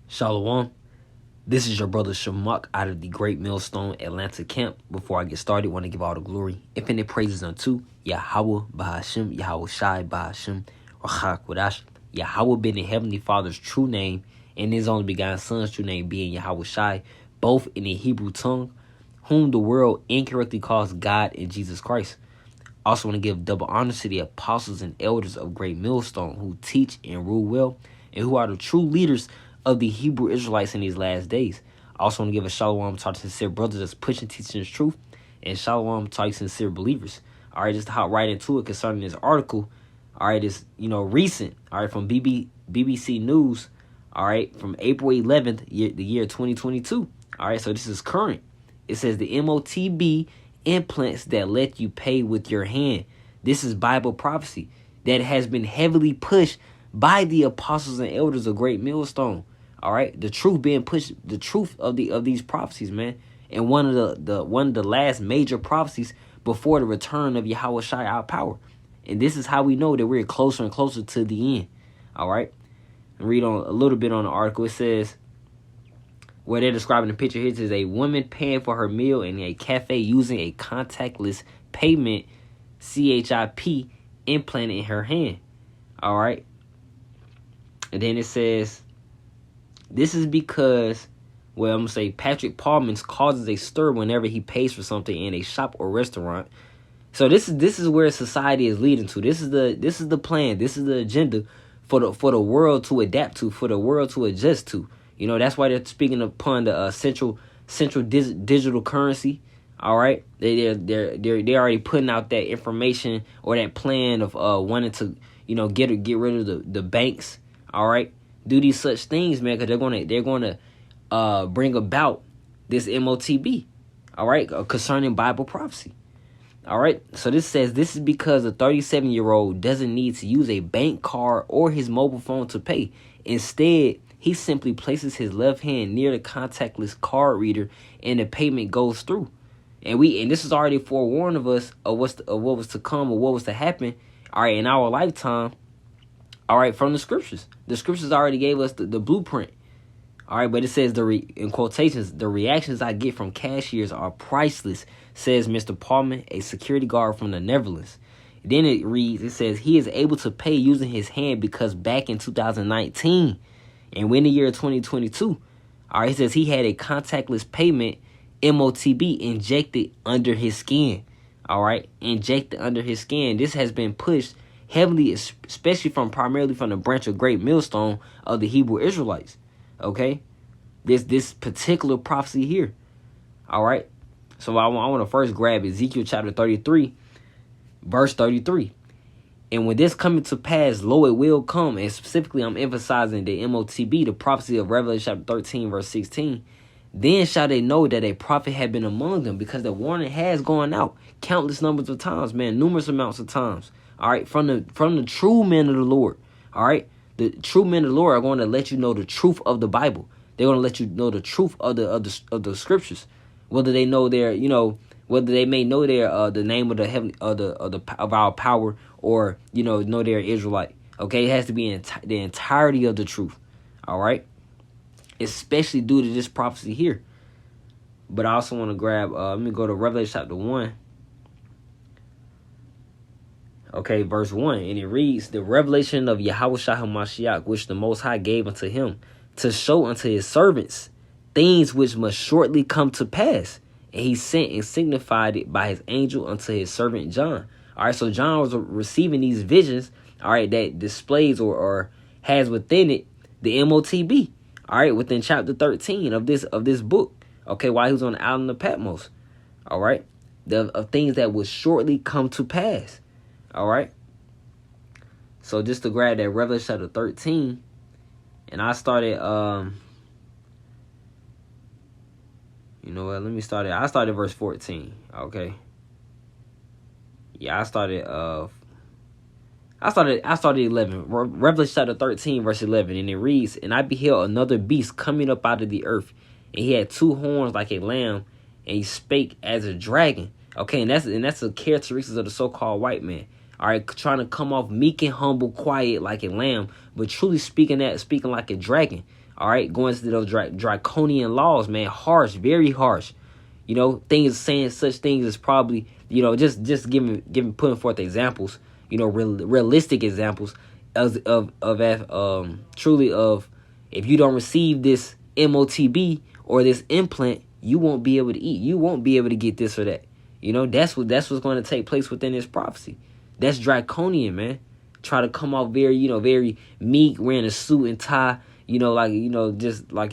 Shalom. This is your brother Shamak out of the Great Millstone Atlanta camp. Before I get started, I want to give all the glory, infinite praises unto Yahweh Bahashim, Yahweh Shai Bahashim, Rachak Wadash, Yahweh being the Heavenly Father's true name, and His only begotten Son's true name being Yahweh Shai, both in the Hebrew tongue, whom the world incorrectly calls God and Jesus Christ. I also want to give double honor to the apostles and elders of Great Millstone who teach and rule well, and who are the true leaders of the Hebrew Israelites in these last days. I also want to give a shalom to our sincere brothers that's pushing, teaching the truth, and shalom to our sincere believers. All right, just to hop right into it concerning this article. All right, it's recent. All right, from BBC News. All right, from April 11th, the year 2022. All right, so this is current. It says the MOTB implants that let you pay with your hand. This is Bible prophecy that has been heavily pushed by the apostles and elders of Great Millstone. All right, the truth being pushed, the truth of these prophecies, man. And one of the last major prophecies before the return of Yahweh Shai, our power. And this is how we know that we're closer and closer to the end. All right, and read on a little bit on the article. It says, where they're describing the picture here, it says a woman paying for her meal in a cafe using a contactless payment CHIP implanted in her hand. All right. And then it says, this is because, well, I'm going to say Patrick Paulman causes a stir whenever he pays for something in a shop or restaurant. So this is where society is leading to. This is the plan. This is the agenda for the world to adapt to, for the world to adjust to. You know, that's why they're speaking upon the central digital currency. All right, they're already putting out that information or that plan of wanting to get rid of the banks. All right, do these such things, man, because they're gonna bring about this MOTB. All right, concerning Bible prophecy. All right, so this says this is because a 37-year-old doesn't need to use a bank card or his mobile phone to pay. Instead, he simply places his left hand near the contactless card reader, and the payment goes through. And this is already forewarned of us of what was to come or what was to happen. All right, in our lifetime. All right, from the scriptures. The scriptures already gave us the blueprint. All right, but it says in quotations, the reactions I get from cashiers are priceless, says Mr. Paulman, a security guard from the Netherlands. Then it says he is able to pay using his hand because back in 2019 and in the year 2022, all right, it says he had a contactless payment MOTB injected under his skin. All right, injected under his skin. This has been pushed heavily, especially primarily from the branch of Great Millstone of the Hebrew Israelites. Okay, this particular prophecy here. All right, so I want to first grab Ezekiel chapter 33, verse 33. And when this coming to pass, lo, it will come. And specifically, I'm emphasizing the MOTB, the prophecy of Revelation chapter 13, verse 16. Then shall they know that a prophet had been among them, because the warning has gone out countless numbers of times, man, numerous amounts of times. All right, from the true men of the Lord. All right, the true men of the Lord are going to let you know the truth of the Bible. They're going to let you know the truth of the scriptures, whether they know whether they may know their the name of the heaven of our power, or know they're Israelite. Okay, it has to be the entirety of the truth. All right, especially due to this prophecy here. But I also want to grab. Let me go to Revelation chapter 1. Okay, verse 1, and it reads, the revelation of Yahweh Shai HaMashiach, which the Most High gave unto him, to show unto his servants things which must shortly come to pass. And he sent and signified it by his angel unto his servant John. All right, so John was receiving these visions, all right, that displays or has within it the MOTB, all right, within chapter 13 of this book, okay, while he was on the island of Patmos, all right, of things that will shortly come to pass. All right. So just to grab that Revelation chapter 13, and I started, you know what? Let me start it. I started verse 14. Okay. Yeah, I started 11. Revelation chapter 13, verse 11, and it reads, and I beheld another beast coming up out of the earth, and he had two horns like a lamb, and he spake as a dragon. Okay, and that's a characteristic of the so-called white man. All right, trying to come off meek and humble, quiet like a lamb, but truly speaking like a dragon. All right, going to those draconian laws, man, harsh, very harsh. Things saying such things is probably, just putting forth examples, realistic examples truly of, if you don't receive this MOTB or this implant, you won't be able to eat. You won't be able to get this or that. That's what's going to take place within this prophecy. That's draconian, man. Try to come out very, very meek, wearing a suit and tie, just like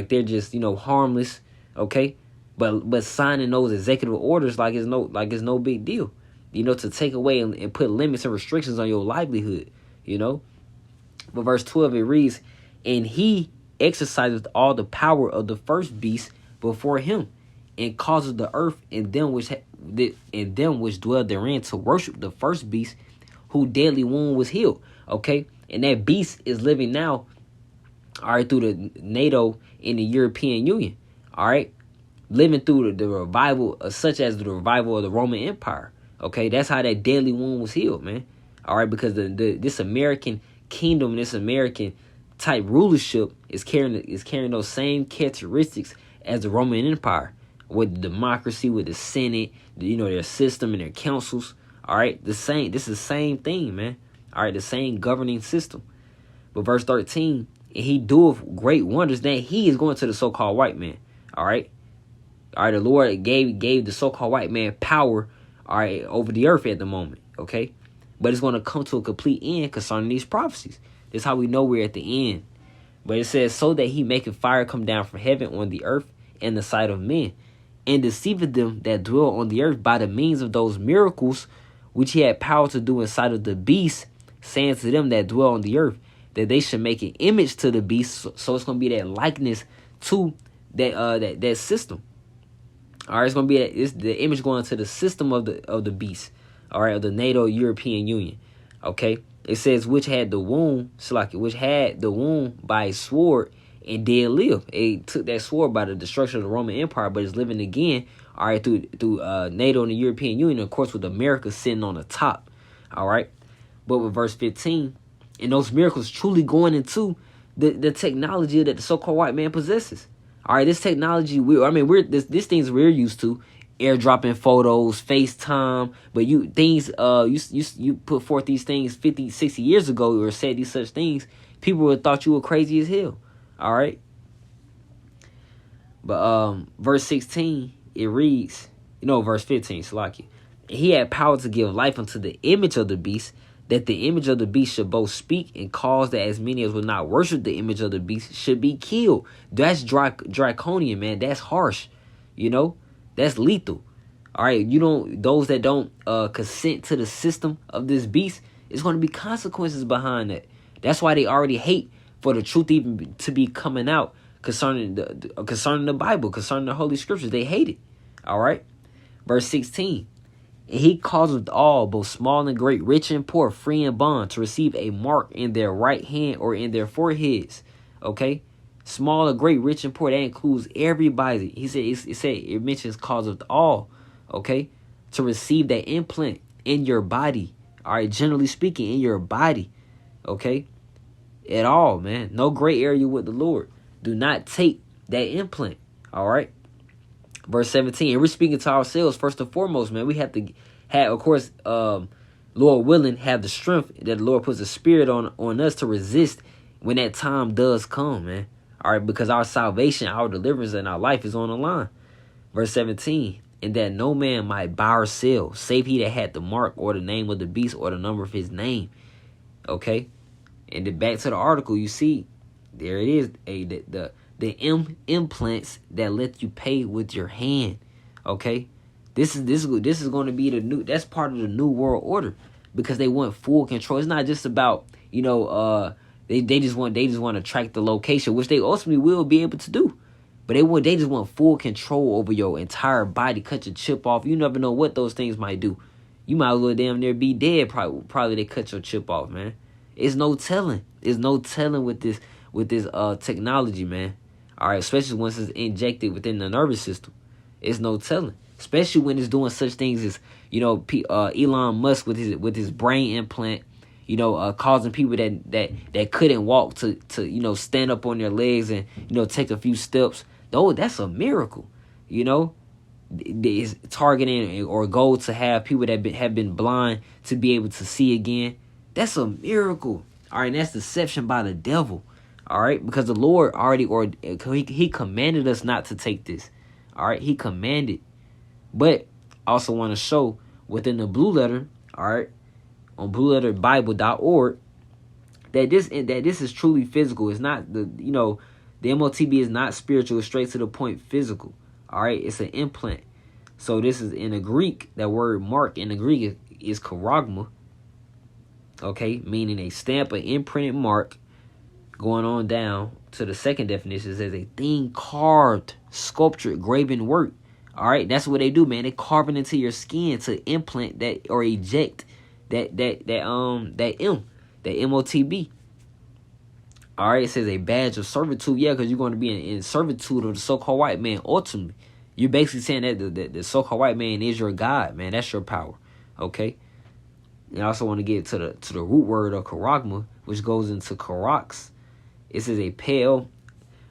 they're just, harmless, okay? But signing those executive orders like it's no big deal, to take away and put limits and restrictions on your livelihood, But verse 12, it reads, and he exercises all the power of the first beast before him, and causes the earth and them which dwell therein to worship the first beast, whose deadly wound was healed. Okay, and that beast is living now, all right, through the NATO in the European Union, all right, living through the revival, such as the revival of the Roman Empire. Okay, that's how that deadly wound was healed, man. All right, because this American kingdom, this American type rulership is carrying those same characteristics as the Roman Empire, with the democracy, with the Senate, their system and their councils. All right, this is the same thing, man. All right, the same governing system. But verse 13, and he doeth great wonders. That he is going to the so-called white man. All right, the Lord gave the so-called white man power, all right, over the earth at the moment. Okay, but it's going to come to a complete end concerning these prophecies. This is how we know we're at the end. But it says, so that he maketh fire come down from heaven on the earth in the sight of men, and deceiveth them that dwell on the earth by the means of those miracles which he had power to do in sight of the beast, saying to them that dwell on the earth, that they should make an image to the beast. So it's going to be that likeness to that system. All right, it's going to be the image going to the system of the beast. All right, of the NATO European Union. Okay, it says which had the wound, by a sword and did live. It took that sword by the destruction of the Roman Empire, but it's living again. All right, through NATO and the European Union, of course, with America sitting on the top. All right, but with verse 15, and those miracles truly going into the technology that the so-called white man possesses. All right, this technology, this things we're used to, airdropping photos, FaceTime, but you put forth these things 50, 60 years ago or said these such things, people would have thought you were crazy as hell. All right. But verse 16, it reads, verse 15, Salaki. He had power to give life unto the image of the beast, that the image of the beast should both speak and cause that as many as would not worship the image of the beast should be killed. That's draconian, man. That's harsh. That's lethal. All right. Those that don't consent to the system of this beast, it's going to be consequences behind that. That's why they already hate for the truth even to be coming out concerning the Bible, concerning the Holy Scriptures. They hate it. All right. Verse 16. And he causeth all, both small and great, rich and poor, free and bond, to receive a mark in their right hand or in their foreheads. Okay. Small or great, rich and poor, that includes everybody. He said, it mentions causeth all. Okay. To receive that implant in your body. All right. Generally speaking, in your body. Okay. At all, man. No gray area with the Lord. Do not take that implant. All right. Verse 17. And we're speaking to ourselves first and foremost, man. We have to have, of course, Lord willing, have the strength that the Lord puts a spirit on us to resist when that time does come, man. All right. Because our salvation, our deliverance, and our life is on the line. Verse 17. And that no man might buy or sell, save he that had the mark or the name of the beast or the number of his name. Okay. And then back to the article, you see, there it is, the implants that let you pay with your hand. Okay, this is going to be that's part of the new world order, because they want full control. It's not just about they just want to track the location, which they ultimately will be able to do, but they just want full control over your entire body. Cut your chip off. You never know what those things might do. You might as well damn near be dead. Probably they cut your chip off, man. It's no telling. There's no telling with this technology, man. All right, especially once it's injected within the nervous system. It's no telling. Especially when it's doing such things as, Elon Musk with his brain implant, causing people that couldn't walk to stand up on their legs and take a few steps. Though that's a miracle. Is targeting or goal to have people that have been blind to be able to see again. That's a miracle. All right, and that's deception by the devil. All right, because the Lord already he commanded us not to take this. All right, he commanded. But I also want to show within the Blue Letter, all right, on blueletterbible.org, that this is truly physical. It's not the MOTB is not spiritual. It's straight to the point physical. All right, it's an implant. So this is in the Greek. That word mark in the Greek is charagma. Okay, meaning a stamp, an imprinted mark. Going on down to the second definition, it says a thing carved, sculptured, graven work. All right, that's what they do, man. They carve it into your skin to implant that or eject that MOTB. All right, it says a badge of servitude. Yeah, because you're going to be in servitude of the so-called white man. Ultimately, you're basically saying that the so-called white man is your God, man. That's your power. Okay. And I also want to get to the root word of charagma, which goes into charax. It says a pale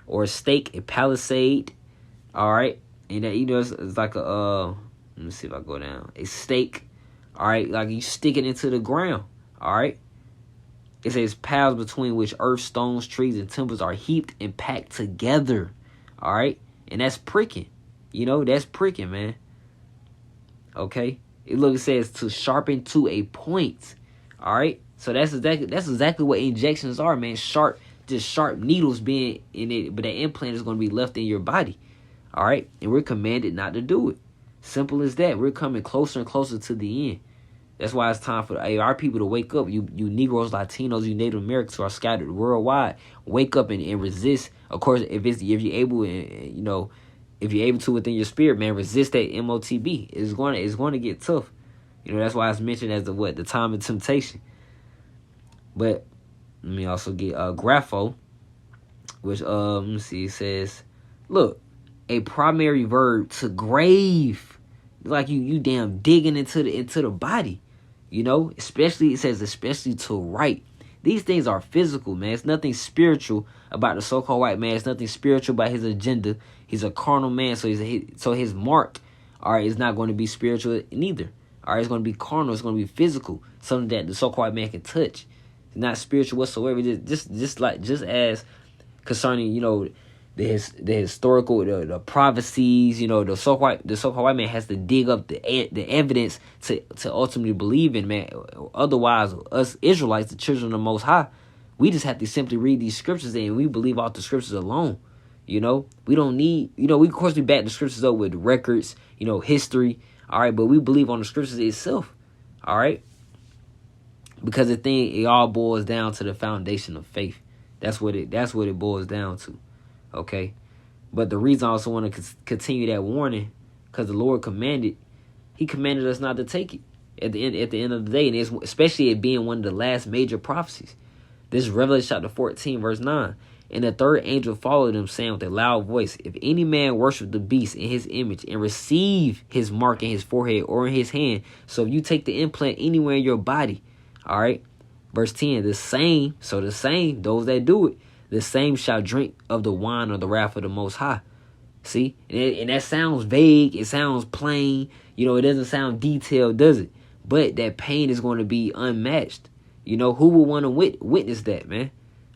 or a stake, a palisade. All right, and that it's like a let me see if I go down. A stake. All right, like you stick it into the ground. All right. It says paths between which earth, stones, trees, and timbers are heaped and packed together. All right. And that's pricking. That's pricking, man. Okay. It says to sharpen to a point. All right. So that's exactly what injections are, man. Sharp needles being in it, but that implant is going to be left in your body. All right. And we're commanded not to do it. Simple as that. We're coming closer and closer to the end. That's why it's time for our people to wake up. You Negroes, Latinos, you Native Americans who are scattered worldwide, wake up and resist. Of course, if you're able, if you're able to within your spirit, man, resist that MOTB. It's going to get tough. That's why it's mentioned as the time of temptation. But let me also get grapho, which let me see. It says, look, a primary verb to grave, like you damn digging into the body. Especially, it says especially to write. These things are physical, man. It's nothing spiritual about the so-called white man. It's nothing spiritual about his agenda. He's a carnal man, so his mark, all right, is not going to be spiritual neither. All right, it's going to be carnal. It's going to be physical, something that the so-called white man can touch. It's not spiritual whatsoever. Just as concerning, the historical, the prophecies, the so-called white man has to dig up the evidence to ultimately believe in, man. Otherwise, us Israelites, the children of the Most High, we just have to simply read these scriptures and we believe off the scriptures alone. We don't need, we of course we back the scriptures up with records, history, all right, but we believe on the scriptures itself, all right, because it all boils down to the foundation of faith. That's what it boils down to. Okay, but the reason I also want to continue that warning, because the Lord He commanded us not to take it at the end of the day, and it's, especially it being one of the last major prophecies. This is Revelation chapter 14, verse 9. And the third angel followed him, saying with a loud voice, if any man worship the beast in his image and receive his mark in his forehead or in his hand, so if you take the implant anywhere in your body, all right, verse 10, the same, those that do it, the same shall drink of the wine of the wrath of the Most High. See? And that sounds vague. It sounds plain. It doesn't sound detailed, does it? But that pain is going to be unmatched. Who would want to witness that, man?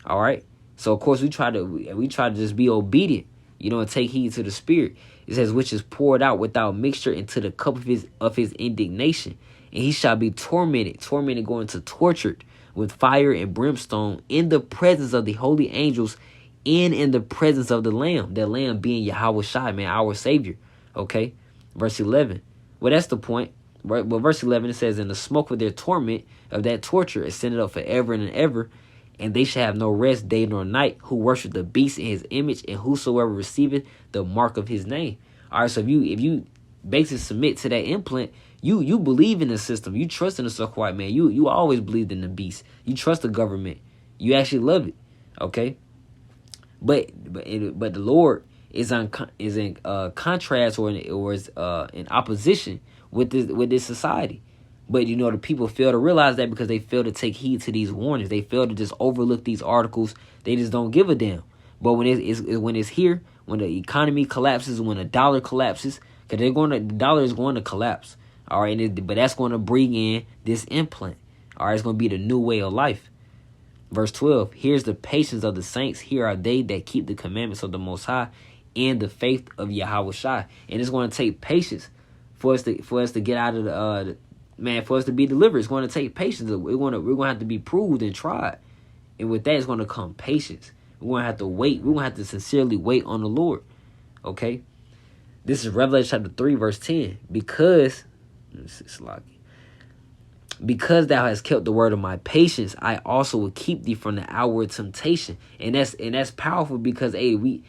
All right? So, of course, we try to just be obedient, and take heed to the Spirit. It says, which is poured out without mixture into the cup of his indignation. And he shall be tormented going to tortured with fire and brimstone in the presence of the holy angels and in the presence of the Lamb. That Lamb being Yahweh Shai, man, our Savior. Okay? Verse 11. Well, that's the point. Right? Well, verse 11, it says, and the smoke of their torment, of that torture, ascended up forever and ever. And they shall have no rest day nor night, who worship the beast in his image, and whosoever receiveth the mark of his name. All right, so if you basically submit to that implant, you believe in the system. You trust in the so-called white man. You always believed in the beast. You trust the government. You actually love it. Okay, but the Lord is in contrast or is in opposition with this society. But, you know, the people fail to realize that because they fail to take heed to these warnings. They fail to just overlook these articles. They just don't give a damn. But when it's here, when the economy collapses, when the dollar collapses, because the dollar is going to collapse. All right, but that's going to bring in this implant. All right, it's going to be the new way of life. Verse 12, here's the patience of the saints. Here are they that keep the commandments of the Most High and the faith of Yahweh Shai. And it's going to take patience for us to get out of for us to be delivered. It's going to take patience. We're going to have to be proved and tried. And with that, it's going to come patience. We're going to have to wait. We're going to have to sincerely wait on the Lord. Okay? This is Revelation chapter 3, verse 10. Because thou hast kept the word of my patience, I also will keep thee from the outward temptation. And that's powerful because, hey, we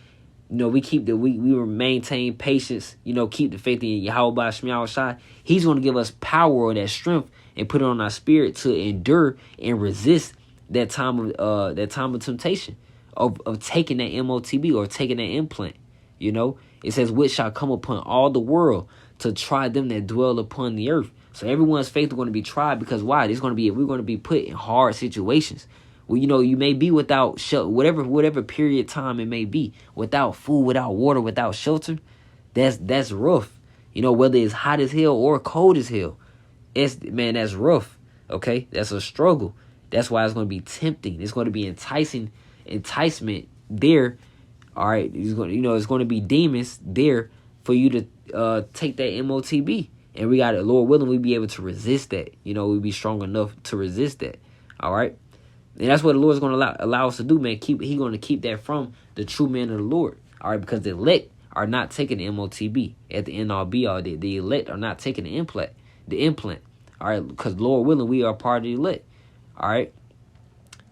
maintain patience, keep the faith in Yahweh Ba'ashem Yahweh Shai. He's going to give us power or that strength and put it on our spirit to endure and resist that time of temptation of taking that MOTB or taking that implant. It says, which shall come upon all the world to try them that dwell upon the earth. So everyone's faith is going to be tried because why? We're going to be put in hard situations. Well, you may be without shelter, whatever period of time it may be, without food, without water, without shelter. That's rough. Whether it's hot as hell or cold as hell, that's rough. Okay, that's a struggle. That's why it's going to be tempting. It's going to be enticement there. All right, it's going to be demons there for you to take that MOTB. And we got it, Lord willing, we be able to resist that. We'll be strong enough to resist that. All right. And that's what the Lord's going to allow us to do, man. He's going to keep that from the true man of the Lord. All right. Because the elect are not taking the MOTB at the end all be all. The elect are not taking the implant. All right. Because Lord willing, we are part of the elect. All right.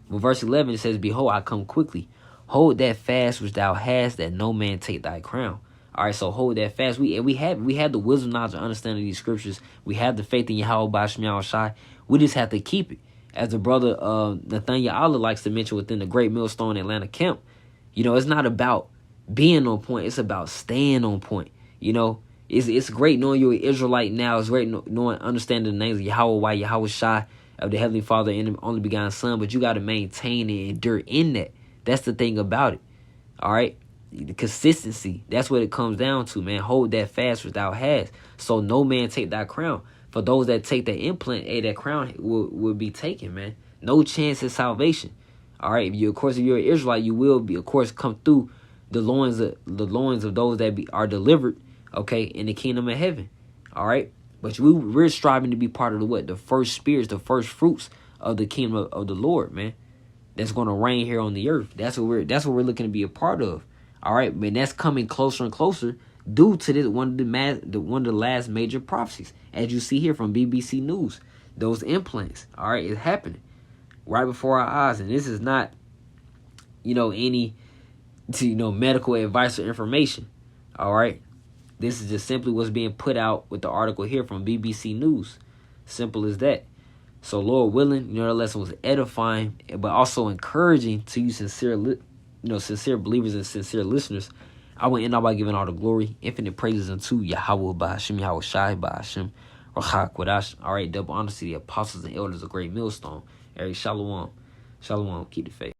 Well, verse 11, it says, behold, I come quickly. Hold that fast which thou hast, that no man take thy crown. All right, so hold that fast. We have the wisdom, knowledge, and understanding of these scriptures. We have the faith in Yahweh Ba'ashem Yahweh Shai. We just have to keep it. As the brother Nathaniel Allah likes to mention within the Great Millstone Atlanta Camp, it's not about being on point. It's about staying on point. It's great knowing you're an Israelite now. It's great knowing, understanding the names of Yahweh, Yahweh Shai, of the Heavenly Father and the only begotten Son. But you got to maintain and endure in that. That's the thing about it. All right. The consistency, that's what it comes down to, man. Hold that fast which thou hast, so no man take thy crown. For those that take that implant, that crown will be taken, man. No chance of salvation. All right, if you're an Israelite, you will be, of course, come through the loins of those that are delivered, okay, in the kingdom of heaven. All right, but we're striving to be part of the first spirits, the first fruits of the kingdom of the Lord, man. That's going to reign here on the earth. That's what we're looking to be a part of. All right, man, that's coming closer and closer due to this one of the last major prophecies, as you see here from BBC News. Those implants, all right, it's happening right before our eyes, and this is not, any, medical advice or information. All right, this is just simply what's being put out with the article here from BBC News. Simple as that. So, Lord willing, the lesson was edifying, but also encouraging to you sincere believers and sincere listeners. I will end out by giving all the glory, infinite praises unto Yahweh Ba'ashem Yahweh Shai Ba'ashem Rachak Kodash. All right, double honor to the apostles and elders of Great Millstone. Eric Shalom. Shalom. Keep the faith.